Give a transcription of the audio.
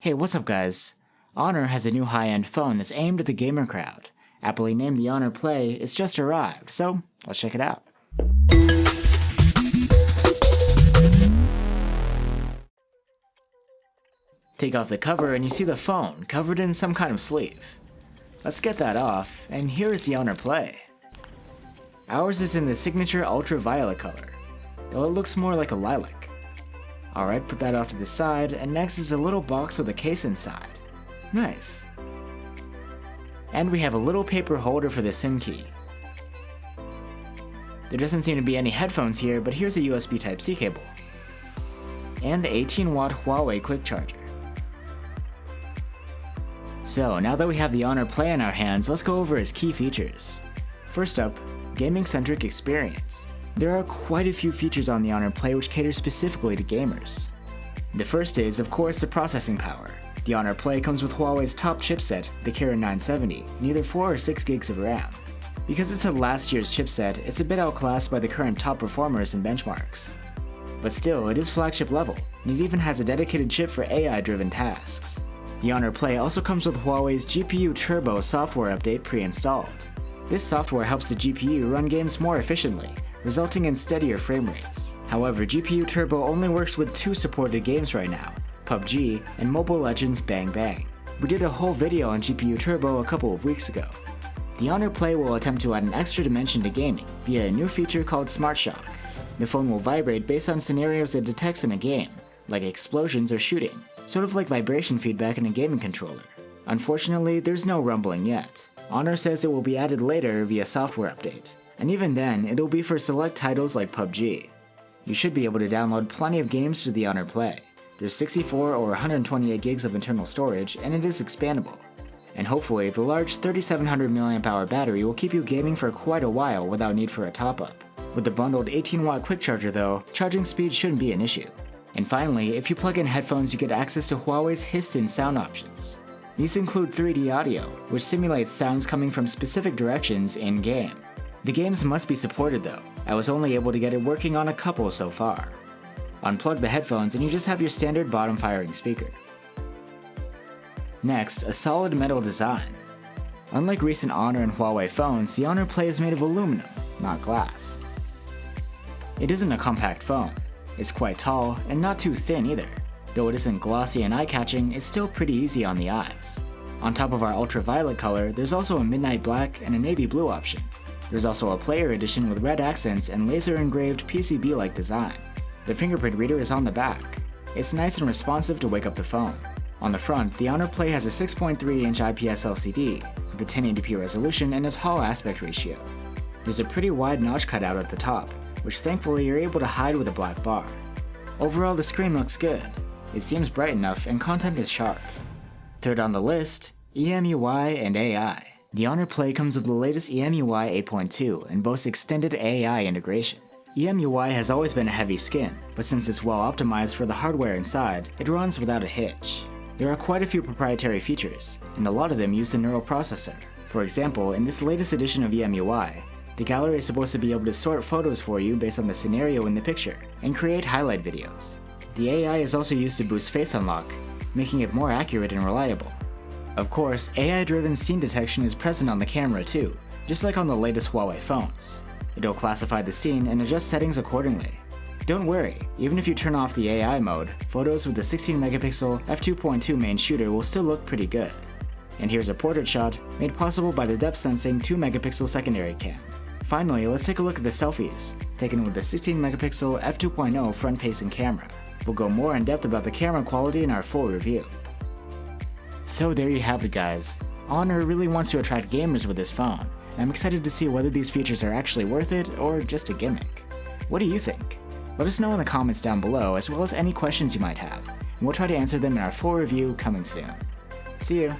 Hey, what's up guys? Honor has a new high-end phone that's aimed at the gamer crowd. Aptly named the Honor Play, it's just arrived, so let's check it out. Take off the cover and you see the phone covered in some kind of sleeve. Let's get that off, and here is the Honor Play. Ours is in the signature ultraviolet color, though it looks more like a lilac. Alright, put that off to the side, and next is a little box with a case inside. Nice. And we have a little paper holder for the SIM key. There doesn't seem to be any headphones here, but here's a USB Type-C cable. And the 18-watt Huawei quick charger. So now that we have the Honor Play in our hands, let's go over its key features. First up, gaming-centric experience. There are quite a few features on the Honor Play which cater specifically to gamers. The first is, of course, the processing power. The Honor Play comes with Huawei's top chipset, the Kirin 970, and either 4 or 6 gigs of RAM. Because it's a last year's chipset, it's a bit outclassed by the current top performers and benchmarks. But still, it is flagship level, and it even has a dedicated chip for AI-driven tasks. The Honor Play also comes with Huawei's GPU Turbo software update pre-installed. This software helps the GPU run games more efficiently, resulting in steadier frame rates. However, GPU Turbo only works with 2 supported games right now, PUBG and Mobile Legends Bang Bang. We did a whole video on GPU Turbo a couple of weeks ago. The Honor Play will attempt to add an extra dimension to gaming via a new feature called Smart Shock. The phone will vibrate based on scenarios it detects in a game, like explosions or shooting, sort of like vibration feedback in a gaming controller. Unfortunately, there's no rumbling yet. Honor says it will be added later via software update, and even then, it'll be for select titles like PUBG. You should be able to download plenty of games to the Honor Play. There's 64 or 128 gigs of internal storage, and it is expandable. And hopefully, the large 3700 mAh battery will keep you gaming for quite a while without need for a top-up. With the bundled 18-watt quick charger though, charging speed shouldn't be an issue. And finally, if you plug in headphones, you get access to Huawei's Histon sound options. These include 3D audio, which simulates sounds coming from specific directions in-game. The games must be supported though. I was only able to get it working on a couple so far. Unplug the headphones and you just have your standard bottom firing speaker. Next, a solid metal design. Unlike recent Honor and Huawei phones, the Honor Play is made of aluminum, not glass. It isn't a compact phone. It's quite tall and not too thin either. Though it isn't glossy and eye-catching, it's still pretty easy on the eyes. On top of our ultraviolet color, there's also a midnight black and a navy blue option. There's also a player edition with red accents and laser-engraved PCB-like design. The fingerprint reader is on the back. It's nice and responsive to wake up the phone. On the front, the Honor Play has a 6.3-inch IPS LCD with a 1080p resolution and a tall aspect ratio. There's a pretty wide notch cutout at the top, which thankfully you're able to hide with a black bar. Overall, the screen looks good. It seems bright enough and content is sharp. Third on the list, AIEMUI and AI. The Honor Play comes with the latest AIEMUI 8.2 and boasts extended AI integration. AIEMUI has always been a heavy skin, but since it's well optimized for the hardware inside, it runs without a hitch. There are quite a few proprietary features, and a lot of them use the neural processor. For example, in this latest edition of AIEMUI, the gallery is supposed to be able to sort photos for you based on the scenario in the picture, and create highlight videos. The AI is also used to boost face unlock, making it more accurate and reliable. Of course, AI-driven scene detection is present on the camera too, just like on the latest Huawei phones. It'll classify the scene and adjust settings accordingly. Don't worry, even if you turn off the AI mode, photos with the 16-megapixel f2.2 main shooter will still look pretty good. And here's a portrait shot, made possible by the depth-sensing 2-megapixel secondary cam. Finally, let's take a look at the selfies, taken with the 16-megapixel f2.0 front-facing camera. We'll go more in depth about the camera quality in our full review. So there you have it guys. Honor really wants to attract gamers with this phone, and I'm excited to see whether these features are actually worth it or just a gimmick. What do you think? Let us know in the comments down below, as well as any questions you might have, and we'll try to answer them in our full review coming soon. See you!